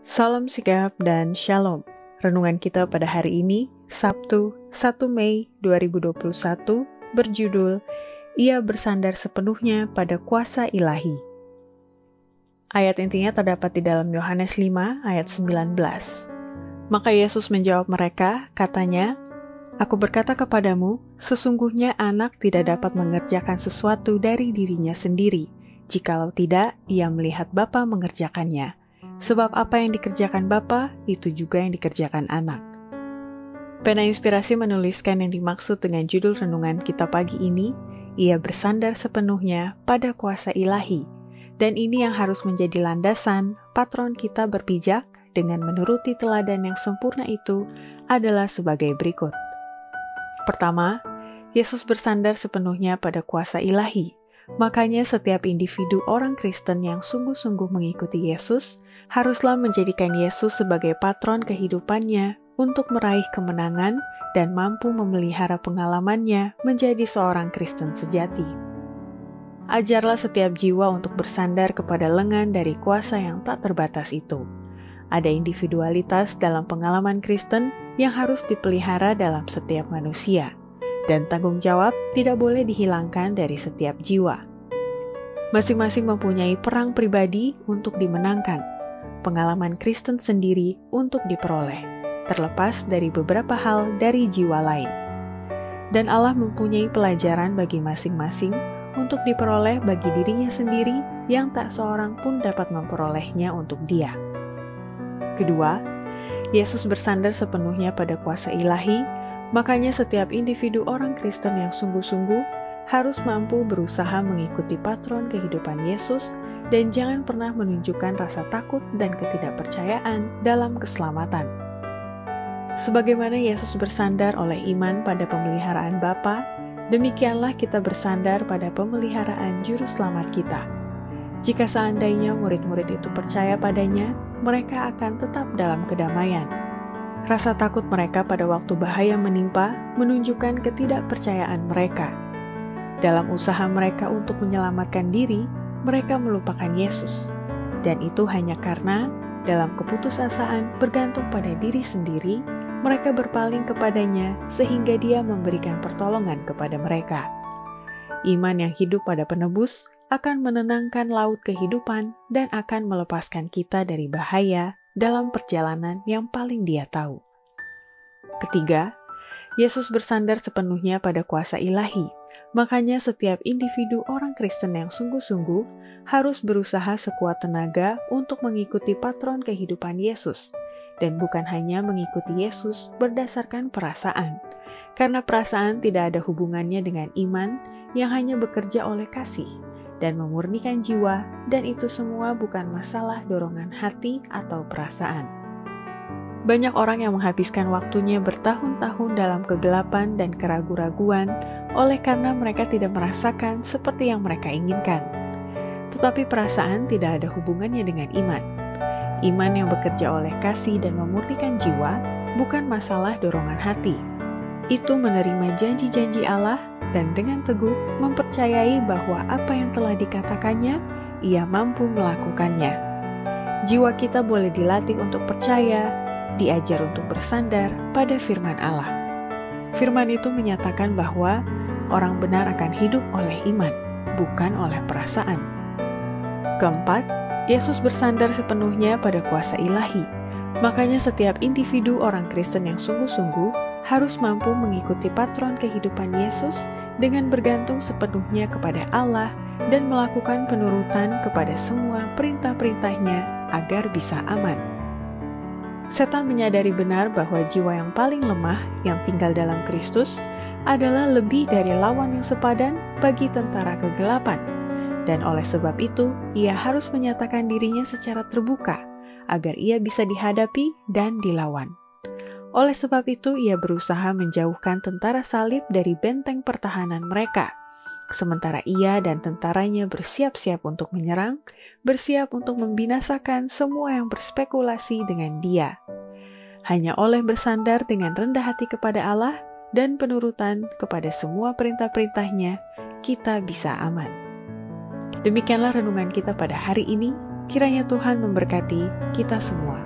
Salam sigap dan shalom. Renungan kita pada hari ini, Sabtu 1 Mei 2021, berjudul Ia bersandar sepenuhnya pada kuasa ilahi. Ayat intinya terdapat di dalam Yohanes 5 ayat 19. Maka Yesus menjawab mereka, katanya, Aku berkata kepadamu, sesungguhnya anak tidak dapat mengerjakan sesuatu dari dirinya sendiri, jikalau tidak, ia melihat Bapa mengerjakannya. Sebab apa yang dikerjakan Bapa, itu juga yang dikerjakan anak. Pena Inspirasi menuliskan yang dimaksud dengan judul renungan kita pagi ini, Ia bersandar sepenuhnya pada kuasa ilahi. Dan ini yang harus menjadi landasan patron kita berpijak dengan menuruti teladan yang sempurna itu adalah sebagai berikut. Pertama, Yesus bersandar sepenuhnya pada kuasa ilahi. Makanya setiap individu orang Kristen yang sungguh-sungguh mengikuti Yesus haruslah menjadikan Yesus sebagai patron kehidupannya untuk meraih kemenangan dan mampu memelihara pengalamannya menjadi seorang Kristen sejati. Ajarlah setiap jiwa untuk bersandar kepada lengan dari kuasa yang tak terbatas itu. Ada individualitas dalam pengalaman Kristen yang harus dipelihara dalam setiap manusia. Dan tanggung jawab tidak boleh dihilangkan dari setiap jiwa. Masing-masing mempunyai perang pribadi untuk dimenangkan, pengalaman Kristen sendiri untuk diperoleh, terlepas dari beberapa hal dari jiwa lain. Dan Allah mempunyai pelajaran bagi masing-masing untuk diperoleh bagi dirinya sendiri yang tak seorang pun dapat memperolehnya untuk dia. Kedua, Yesus bersandar sepenuhnya pada kuasa ilahi. Makanya setiap individu orang Kristen yang sungguh-sungguh harus mampu berusaha mengikuti patron kehidupan Yesus dan jangan pernah menunjukkan rasa takut dan ketidakpercayaan dalam keselamatan. Sebagaimana Yesus bersandar oleh iman pada pemeliharaan Bapa, demikianlah kita bersandar pada pemeliharaan Juru Selamat kita. Jika seandainya murid-murid itu percaya padanya, mereka akan tetap dalam kedamaian. Rasa takut mereka pada waktu bahaya menimpa menunjukkan ketidakpercayaan mereka. Dalam usaha mereka untuk menyelamatkan diri, mereka melupakan Yesus. Dan itu hanya karena dalam keputusasaan bergantung pada diri sendiri, mereka berpaling kepadanya sehingga Dia memberikan pertolongan kepada mereka. Iman yang hidup pada penebus akan menenangkan laut kehidupan dan akan melepaskan kita dari bahaya dalam perjalanan yang paling Dia tahu. Ketiga, Yesus bersandar sepenuhnya pada kuasa ilahi. Makanya setiap individu orang Kristen yang sungguh-sungguh harus berusaha sekuat tenaga untuk mengikuti patron kehidupan Yesus. Dan bukan hanya mengikuti Yesus berdasarkan perasaan. Karena perasaan tidak ada hubungannya dengan iman yang hanya bekerja oleh kasih dan memurnikan jiwa, dan itu semua bukan masalah dorongan hati atau perasaan. Banyak orang yang menghabiskan waktunya bertahun-tahun dalam kegelapan dan keraguan-raguan oleh karena mereka tidak merasakan seperti yang mereka inginkan. Tetapi perasaan tidak ada hubungannya dengan iman. Iman yang bekerja oleh kasih dan memurnikan jiwa bukan masalah dorongan hati. Itu menerima janji-janji Allah dan dengan teguh mempercayai bahwa apa yang telah dikatakannya, Ia mampu melakukannya. Jiwa kita boleh dilatih untuk percaya, diajar untuk bersandar pada firman Allah. Firman itu menyatakan bahwa orang benar akan hidup oleh iman, bukan oleh perasaan. Keempat, Yesus bersandar sepenuhnya pada kuasa ilahi. Makanya setiap individu orang Kristen yang sungguh-sungguh harus mampu mengikuti patron kehidupan Yesus dengan bergantung sepenuhnya kepada Allah dan melakukan penurutan kepada semua perintah-perintahnya agar bisa aman. Setan menyadari benar bahwa jiwa yang paling lemah yang tinggal dalam Kristus adalah lebih dari lawan yang sepadan bagi tentara kegelapan. Dan oleh sebab itu, ia harus menyatakan dirinya secara terbuka agar ia bisa dihadapi dan dilawan. Oleh sebab itu, ia berusaha menjauhkan tentara salib dari benteng pertahanan mereka. Sementara ia dan tentaranya bersiap-siap untuk menyerang, bersiap untuk membinasakan semua yang berspekulasi dengan dia. Hanya oleh bersandar dengan rendah hati kepada Allah dan penurutan kepada semua perintah-perintahnya, kita bisa aman. Demikianlah renungan kita pada hari ini. Kiranya Tuhan memberkati kita semua.